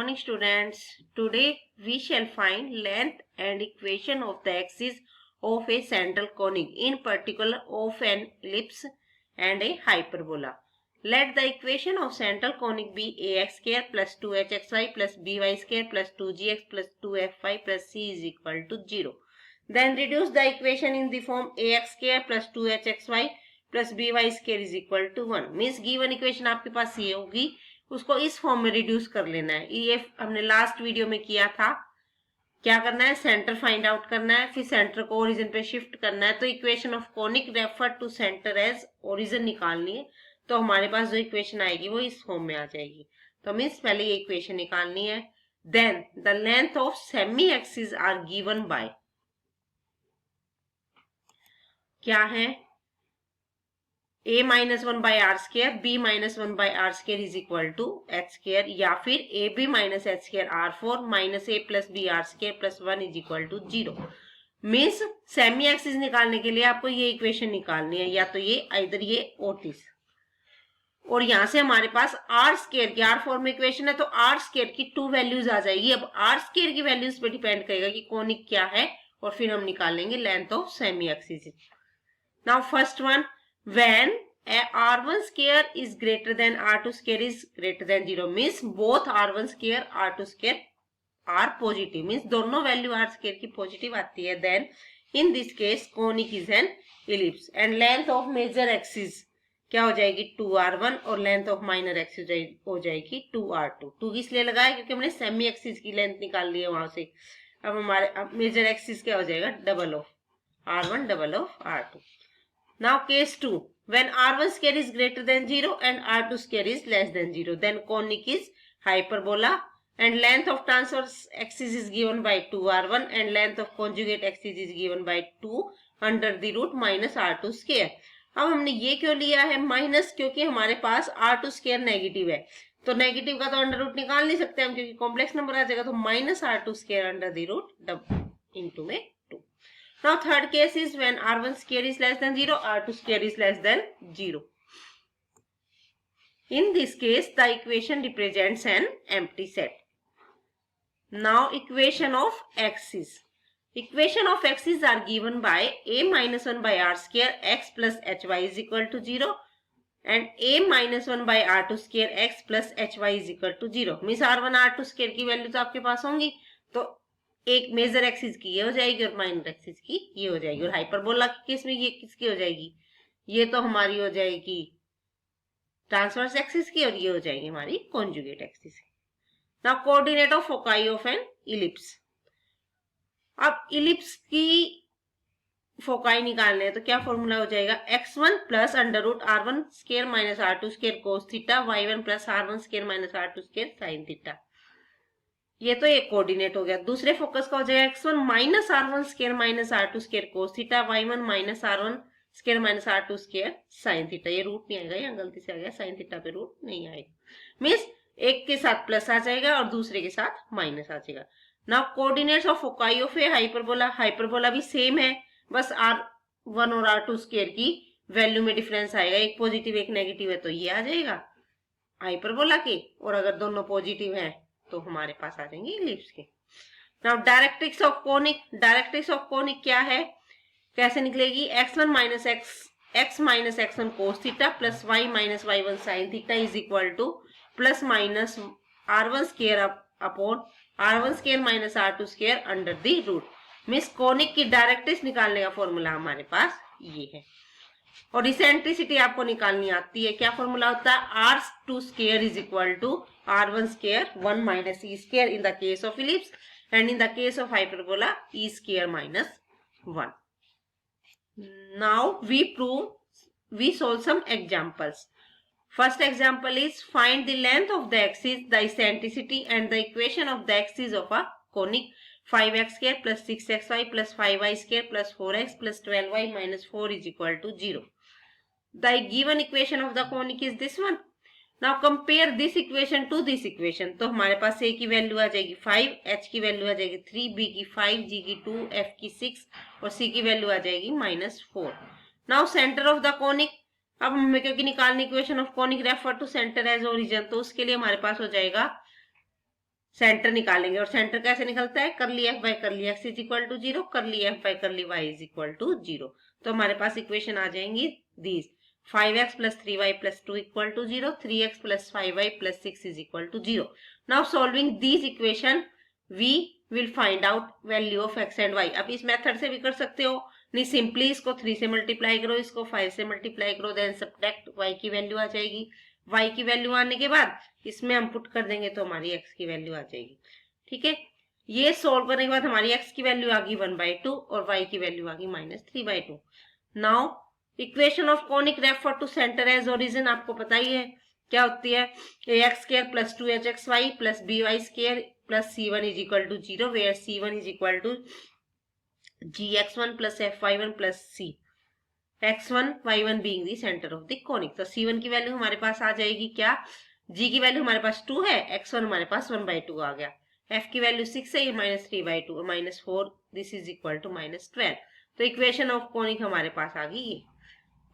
morning students. Today we shall find length and equation of the axis of a central conic, in particular of an ellipse and a hyperbola. Let the equation of central conic be ax square plus 2hxy plus by square plus 2gx plus 2fy plus c is equal to 0. Then reduce the equation in the form ax square plus 2hxy plus by square is equal to 1. Means given equation आपके पास ये होगी, उसको इस form में reduce कर लेना है। ये हमने लास्ट वीडियो में किया था। क्या करना है, सेंटर फाइंड आउट करना है, फिर सेंटर को ओरिजिन पे शिफ्ट करना है। तो equation of conic refer to centre as origin निकालनी है। तो हमारे पास जो इक्वेशन आएगी वो इस फॉर्म में आ जाएगी। तो मीन्स पहले ये इक्वेशन निकालनी है। Then the length of semi axis are given by, क्या है, a minus 1 by r square, b minus 1 by r square is equal to h square, या फिर a b minus h square r 4 minus a plus b r square plus 1 is equal to 0। Means semi axis निकालने के लिए आपको ये equation निकालनी है, या तो ये इधर ये ओटिस, और यहां से हमारे पास आर स्केयर की, आर फॉर्म में इक्वेशन है तो आर स्केयर की 2 वैल्यूज आ जाएगी। अब आर स्केयर की वैल्यूज पे डिपेंड करेगा कि कॉनिक क्या है, और फिर हम निकालेंगे length of semi axis. Now first one, when r1 square is greater than r2 square is greater than 0, means both r1 square r2 square are positive, means दोनों वैल्यू r square की positive आती है। then in this case conic is an ellipse and length of major axis क्या हो जाएगी 2r1 और length of minor axis हो जाएगी 2r2। 2 इसलिए लगाया क्योंकि हमने सेमी एक्सिस की लेंथ निकाल ली है वहां से। अब हमारे मेजर एक्सिस क्या हो जाएगा, double of r1 double of r2। Now case 2, when r1 square is greater than 0 and r2 square is less than 0, then conic is hyperbola and length of transverse axis is given by 2r1 and length of conjugate axis is given by 2 under the root minus r2 square। अब हमने ये क्यों लिया है minus, क्योंकि हमारे पास r2 square negative है, तो नेगेटिव का तो अंडर रूट निकाल नहीं सकते हम क्योंकि कॉम्प्लेक्स नंबर आ जाएगा, तो minus r2 square under the root into में 2। Now third case is when r1 square is less than 0, r2 square is less than 0. In this case, the equation represents an empty set. Now equation of axis. Equation of axis are given by a minus 1 by r square x plus hy is equal to 0 and a minus 1 by r2 square x plus hy is equal to 0. Means r1 r2 square की value तो आपके पास होंगी, तो एक major axis की ये हो जाएगी और माइनर एक्सिस की ये हो जाएगी, और हाइपरबोला के केस में ये किसकी हो जाएगी, ये तो हमारी हो जाएगी ट्रांसवर्स एक्सिस की, और ये हो जाएगी हमारी कॉन्जुगेट एक्सिस की। Now coordinate of foci of an ellipse. अब इलिप्स की फोकाई निकालने हैं तो क्या फॉर्मूला हो जाएगा, x1 plus under root r1 square minus r2 square cos theta, y1 plus r1 square minus r2 square sine theta. ये तो एक कोऑर्डिनेट हो गया। दूसरे फोकस का हो जाएगा x1 minus r1 square minus r2 square cos theta, y1 minus r1 square minus r2 square sine theta. ये रूट नहीं आएगा, यहाँ गलती से आ गया, साइन थीटा पे रूट नहीं आएगा। मीन्स एक के साथ प्लस आ जाएगा और दूसरे के साथ माइनस आ जाएगा। Now coordinates of foci of A hyperbola. Hyperbola भी सेम है, बस r1 और r2 स्क्वायर की वैल्यू में डिफरेंस आएगा, एक पॉजिटिव एक नेगेटिव है तो ये आ जाएगा हाइपरबोला के, और अगर दोनों पॉजिटिव है तो हमारे पास आ जाएंगे इलिप्स के। Now directrix of conic. Directrix of conic क्या है, कैसे निकलेगी, x1 minus x minus x1 cos theta plus y minus y1 sine theta is equal to plus minus r1 square upon r1 square minus r2 square under the root. Means conic की directrix निकालने का formula हमारे पास ये है, और eccentricity आपको निकालनी आती है। क्या फॉर्मूला होता है, r2 square is equal to r1 square 1 minus e square in the case of ellipse, and in the case of hyperbola e square minus 1. Now we solve some examples. First example is find the length of the axis, the eccentricity and the equation of the axis of a conic 5x square plus 6xy plus 5y square plus 4x plus 12y minus 4 is equal to 0. The given equation of the conic is this one. Now compare this equation to this equation। तो हमारे पास a की value आ जाएगी 5, h की value आ जाएगी 3, b की 5, g की 2, f की 6 और c की वैल्यू आ जाएगी -4। Now centre of the conic. अब हमें क्योंकि निकालनी equation of conic refer to centre as origin, तो उसके लिए हमारे पास हो जाएगा सेंटर निकालेंगे और सेंटर कैसे निकलता है, curly f by curly x is equal to 0, curly f by curly y is equal to 0। तो हमारे पास इक्वेशन आ जाएंगी these 5x plus 3y plus 2 equal to 0, 3x plus 5y plus 6 is equal to 0. Now solving these equation we will find out value of x and y. अब इस method से भी कर सकते हो, नहीं सिंपली इसको 3 से मल्टीप्लाई करो, इसको 5 से मल्टीप्लाई करो, देन सब्ट्रैक्ट y की वैल्यू आ जाएगी। y की वैल्यू आने के बाद इसमें हम पुट कर देंगे तो हमारी x की वैल्यू आ जाएगी। ठीक है, ये सोल्व करने के बाद हमारी x की वैल्यू आ गई 1/2 और y की वैल्यू आ गई -3/2। Now equation of conic refer to centre as origin आपको पता ही है क्या होती है, ax square plus 2hxy plus by square plus c1 is equal to 0 where c1 is equal to gx1 plus fy1 plus c x1 y1 being the centre of the conic. तो c1 की value हमारे पास आ जाएगी क्या, g की value हमारे पास 2 है, x1 हमारे पास 1/2 आ गया, f की वैल्यू 6 है, ये -3/2 और -4 दिस इज इक्वल टू -12। तो इक्वेशन ऑफ कोनिक हमारे पास आ गई ये।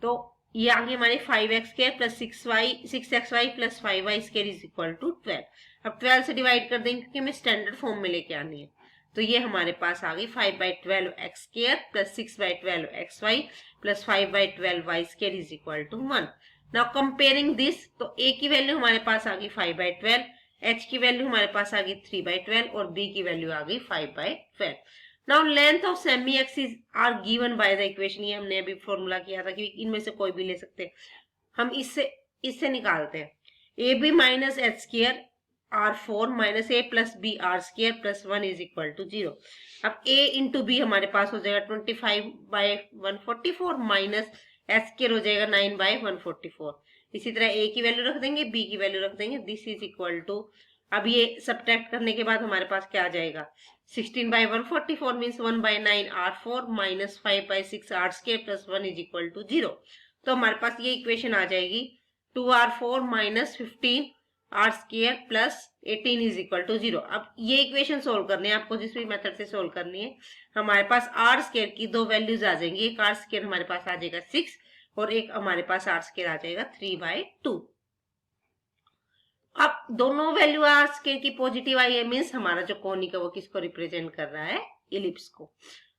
तो ये आ गई हमारी 5x square plus 6xy plus 5y square is equal to 12। अब 12 से डिवाइड कर देंगे क्योंकि हमें स्टैंडर्ड फॉर्म में लेके आनी है। तो ये हमारे पास आ गई 5/12 x square plus 6/12 xy plus 5/12 y square is equal to 1। Now comparing this, तो a की वैल्यू हमारे पास आ गई 5/12, h की वैल्यू हमारे पास आ गई 3/12 और b की वैल्यू आ गई 5/12। Now length of semi axis are given by the equation, ये हमने अभी फॉर्मूला किया था कि इनमें से कोई भी ले सकते हैं। हम इससे निकालते हैं, a b minus h square r 4 minus a plus b r square plus 1 is equal to 0। अब a इंटू बी हमारे पास हो जाएगा 25/144 माइनस एच स्क्वायर हो जाएगा 9/144। इसी तरह a की वैल्यू रख देंगे, b की वैल्यू रख देंगे, दिस इज इक्वल टू, अब ये सब्ट्रैक्ट करने के बाद हमारे पास क्या आ जाएगा, 16/144 means 1/9 R4 minus 5/6 R square plus 1 is equal to 0। तो हमारे पास ये इक्वेशन आ जाएगी 2R4 minus 15 R square plus 18 is equal to 0। अब ये इक्वेशन सोल्व करनी है आपको, जिस भी मेथड से सोल्व करनी है। हमारे पास R स्क्वायर की दो वैल्यूज आ जाएंगी, एक R स्क्वायर हमारे पास आ जाएगा 6 और एक हमारे पास R स्क्वायर आ जाएगा 3/2। अब दोनों वैल्यू आर स्क्वायर की पॉजिटिव आई है, मीन्स हमारा जो कोनिक है वो किसको रिप्रेजेंट कर रहा है, इलिप्स को।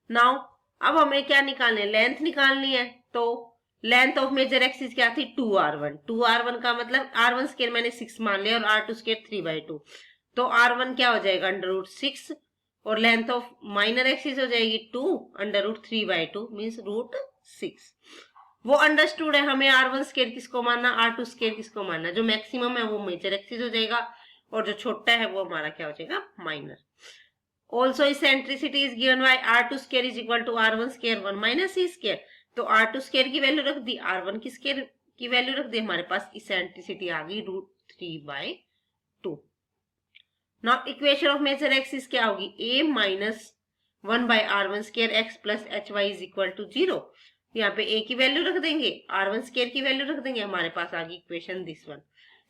नाउ अब हमें क्या निकालना है, लेंथ निकालनी है। तो लेंथ ऑफ मेजर एक्सिस क्या थी, 2r1। 2r1 का मतलब r1 स्क्वायर मैंने 6 मान लिया और r2 स्क्वायर 3/2। तो r1 क्या हो जाएगा √6 और लेंथ ऑफ माइनर एक्सिस हो जाएगी 2 √3/2 मीन्स √6। वो अंडरस्टूड है, हमें r1 स्क्वायर किसको मानना, r2 स्क्वायर किसको मानना, जो मैक्सिमम है वो मेजर एक्सिस हो जाएगा और जो छोटा है वो हमारा क्या हो जाएगा, minor. Also eccentricity is given by r2 square is equal to r1 square 1 minus c square. तो r2 स्क्वायर की वैल्यू रख दी, r1 की स्क्वायर की वैल्यू रख दी, हमारे पास इसेंट्रिसिटी आ गई √3/2। Now equation of major axis क्या होगी, a minus 1/r1 square x plus hy is equal to 0। यहाँ पे a की वैल्यू रख देंगे, r1 स्क्वायर की वैल्यू रख देंगे, हमारे पास आ गई equation this one,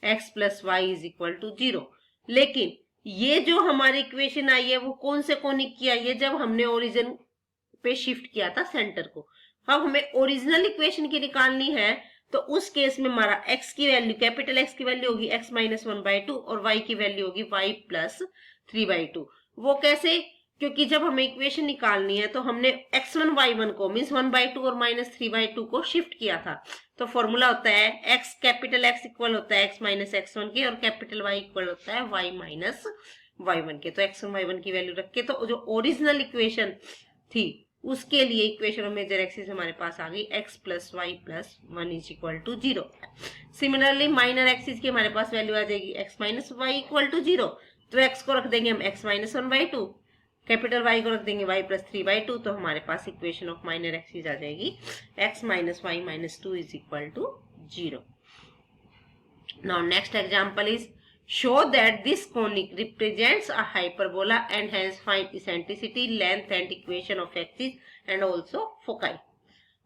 x plus y is equal to 0। लेकिन ये जो हमारी इक्वेशन आई है वो कौन से कोनिक की आई है, जब हमने ओरिजिन पे शिफ्ट किया था सेंटर को। अब हमें ओरिजिनल इक्वेशन की निकालनी है, तो उस केस में हमारा x की वैल्यू, कैपिटल X की वैल्यू होगी x माइनस 1/2 और y की वैल्यू होगी y प्लस 3/2। वो कैसे, क्योंकि जब हमें इक्वेशन निकालनी है तो हमने x1 y1 को मीन्स 1/2 और माइनस 3/2 को शिफ्ट किया था। तो फॉर्मूला होता है x, कैपिटल X इक्वल होता है x माइनस x1 के और कैपिटल Y इक्वल होता है y माइनस y1 के। तो x1 y1 की वैल्यू रख के, तो जो ओरिजिनल इक्वेशन थी उसके लिए इक्वेशन ऑफ मेजर एक्सिस हमारे पास आ गई x plus y plus 1 is equal to 0। Similarly minor axis की हमारे पास वैल्यू आ जाएगी x minus y equal to 0। तो x को रख देंगे हम x माइनस 1/2, कैपिटल Y को रख देंगे y प्लस 3/2। तो हमारे पास इक्वेशन ऑफ माइनर एक्सिस आ जाएगी x minus y minus 2 is equal to 0। Now next example is show that this conic represents a hyperbola and hence find eccentricity, length and equation of axis and also foci।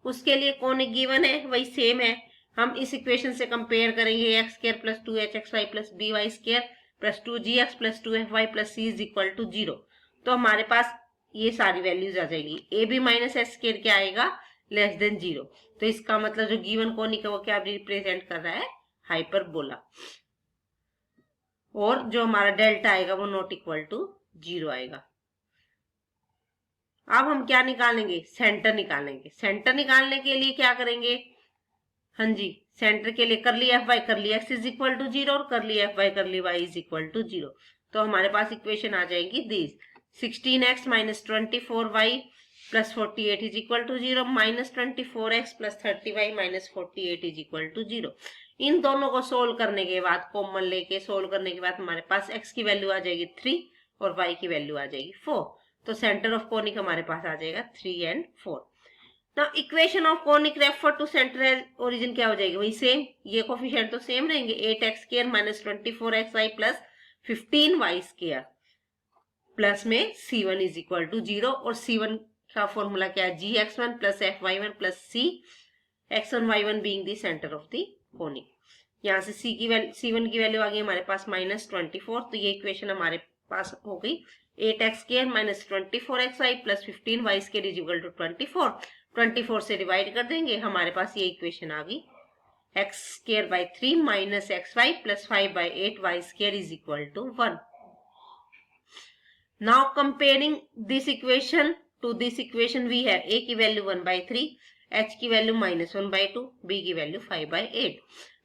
उसके लिए conic given है, वही same है। हम इस equation से compare करेंगे x square plus 2hxy plus by square plus 2gx plus 2fy plus c is equal to 0। तो हमारे पास ये सारी वैल्यूज आ जाएगी। A b minus h square क्या आएगा, लेस देन 0। तो इसका मतलब जो गिवन कोनिक है वो क्या रिप्रेजेंट कर रहा है, हाइपरबोला। और जो हमारा डेल्टा आएगा वो नॉट इक्वल टू 0 आएगा। अब हम क्या निकालेंगे, सेंटर निकालेंगे। सेंटर निकालने के लिए क्या करेंगे, हाँ जी, सेंटर के लिए curly f by curly x is equal to 0 और curly f by curly y is equal to 0। तो हमारे पास इक्वेशन आ जाएगी this 16x minus 24y plus 48 is equal to 0 minus 24x plus 30y minus 48 is equal to 0। इन दोनों को solve करने के बाद, कॉमन लेके सोल्व करने के बाद हमारे पास x की वैल्यू आ जाएगी 3 और y की वैल्यू आ जाएगी 4। तो सेंटर ऑफ कोनिक हमारे पास आ जाएगा 3 and 4। Now equation of conic refer to centre as origin क्या हो जाएगी, वही सेम, ये कोफिशिएंट तो सेम रहेंगे, 8x square minus 24xy plus 15y square plus में c1 इज इक्वल टू 0 और c1 का फॉर्मूला क्या है, gx1 plus fy1 plus c x1 y1 being the centre of the conic. यहाँ से c1 की वैल्यू आ गई हमारे पास माइनस 24, तो ये इक्वेशन हमारे पास हो गई 8x square minus 24xy plus 15y square is equal to 24 से डिवाइड कर देंगे, हमारे पास ये इक्वेशन आ गई x square by 3 minus xy plus 5 by 8y square is equal to 1। Now comparing this equation to this equation we have a की वैल्यू 1/3, h की वैल्यू -1/2, b की वैल्यू 5/8।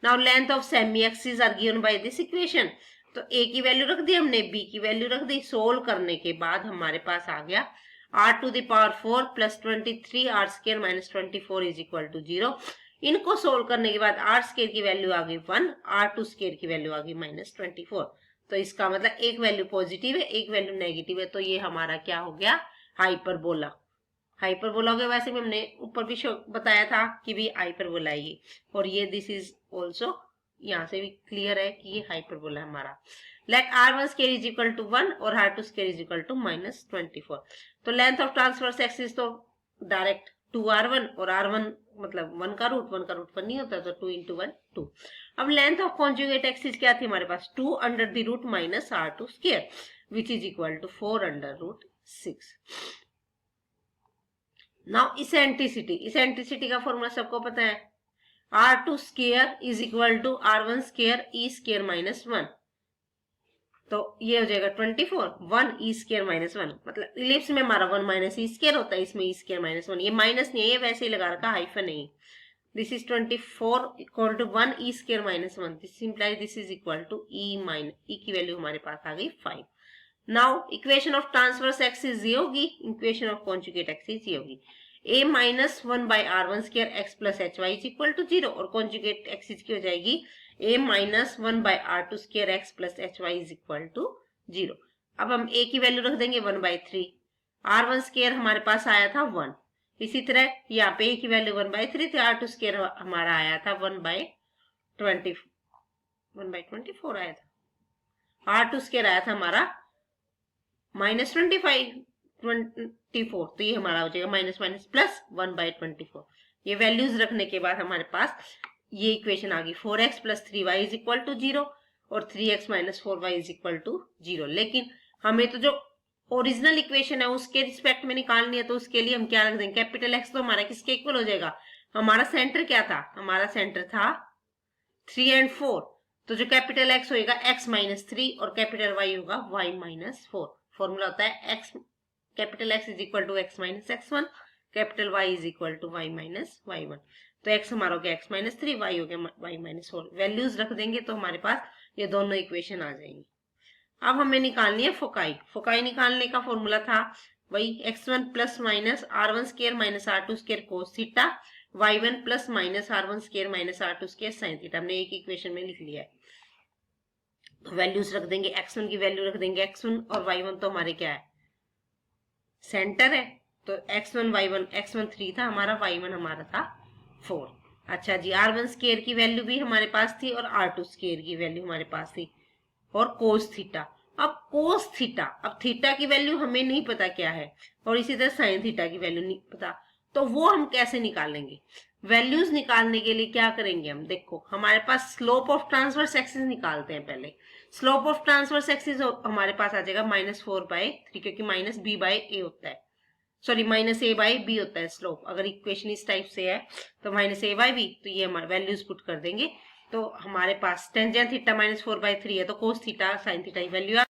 Now length of semi axis are given by this equation. तो a की वैल्यू रख दी हमने, b की वैल्यू रख दी। सोल्व करने के बाद हमारे पास आ गया r to the power 4 plus 23 r square minus 24 is equal to 0। इनको सोल्व करने के बाद r स्क्वायर की वैल्यू आ गई 1, r2 स्क्वायर की वैल्यू आ गई -24। तो इसका मतलब एक वैल्यू पॉजिटिव है, एक वैल्यू नेगेटिव है, तो ये हमारा क्या हो गया, हाइपरबोला। हाइपरबोला हो गया। वैसे भी हमने ऊपर भी बताया था कि भी हाइपरबोला है ये, और ये दिस इज ऑल्सो, यहाँ से भी क्लियर है कि ये हाइपरबोला है हमारा। Let r1 square is equal to 1 और r2 square is equal to -24। तो लेंथ ऑफ ट्रांसवर्स एक्सिस तो डायरेक्ट 2r1 और r1 मतलब 1 का रूट 1 नहीं होता, तो 2 इंटू 1 2। अब लेंथ ऑफ कॉन्जुगेट एक्सिस क्या थी हमारे पास, 2 under the root minus r2 square which is equal to 4 under root 6। Now eccentricity का फॉर्मूला सबको पता है, r2 square is equal to r1 square e square minus 1। तो ये हो जाएगा 24, 1 e स्क्वायर माइनस 1, मतलब इलिप्स में हमारा 1 माइनस ई स्क्वायर होता है, इसमें ई स्क्वायर माइनस 1, ये माइनस नहीं है, ये वैसे ही लगा रखा, हाइफन नहीं। This is 24 equal to 1 e square minus 1, this implies this is equal to e की वैल्यू हमारे पास आ गई 5। Now equation of transverse axis ये होगी, इक्वेशन ऑफ कॉन्जुगेट एक्सिस ये होगी, a minus 1 by r1 square x plus h y is equal to 0 और कॉन्जुगेट एक्सिस की हो जाएगी a minus 1 by r2 square x plus h y is equal to 0। अब हम a की वैल्यू रख देंगे 1/3, r1 स्क्वायर हमारे पास आया था 1, इसी तरह यहाँ पे a की वैल्यू 1/3 थी, r2 स्क्वायर हमारा आया था 1/24 आया था, r2 स्क्वायर आया था हमारा -24, तो ये हमारा हो जाएगा माइनस माइनस प्लस 1/24। ये वैल्यूज रखने के बाद हमारे पास ये इक्वेशन आ गई 4x plus 3y is equal to 0 और 3x minus 4y is equal to 0। लेकिन हमें तो जो ओरिजिनल इक्वेशन है उसके रिस्पेक्ट में निकालनी है, तो उसके लिए हम क्या रख देंगे, कैपिटल X तो हमारा किसके इक्वल हो जाएगा, हमारा सेंटर क्या था, हमारा सेंटर था 3 एंड 4, तो जो कैपिटल X होगा x माइनस 3 और कैपिटल Y होगा y माइनस 4। फॉर्मूला होता है capital X is equal to x minus x1, capital Y is equal to y minus y1। तो x हमारा हो गया x माइनस 3, y हो गया y माइनस 4। वैल्यूज रख देंगे तो हमारे पास ये दोनों इक्वेशन आ जाएंगी। अब हमें निकालनी है फोकाई। फोकाई निकालने का फॉर्मूला था वही x1 plus minus r1 square minus r2 square cos theta, y1 plus minus r1 square minus r2 square sine theta. हमने एक इक्वेशन में लिख लिया है, वैल्यूज रख देंगे, x1 की वैल्यू रख देंगे, x1 और y1 तो हमारे क्या है, सेंटर है, तो x1 y1, x1 3 था हमारा, y1 हमारा था 4। अच्छा जी, r1 स्क्वायर की वैल्यू भी हमारे पास थी और r2 स्क्वायर की वैल्यू हमारे पास थी, और कोस थीटा। अब कोस थीटा, अब थीटा की वैल्यू हमें नहीं पता क्या है, और इसी तरह साइन थीटा की वैल्यू नहीं पता, तो वो हम कैसे निकालेंगे। वैल्यूज निकालने के लिए क्या करेंगे हम, देखो हमारे पास स्लोप ऑफ ट्रांसवर्स एक्सिस निकालते हैं पहले। स्लोप ऑफ ट्रांसवर्स एक्सिस हमारे पास आ जाएगा -4/3, क्योंकि माइनस b बाई ए होता है, sorry minus a by b होता है स्लोप। अगर इक्वेशन इस टाइप से है तो -a बाई बी, तो ये हमारे वैल्यूज पुट कर देंगे, तो हमारे पास टेंजेंट थीटा -4/3 है, तो कोस थीटा साइन थीटा की वैल्यू आ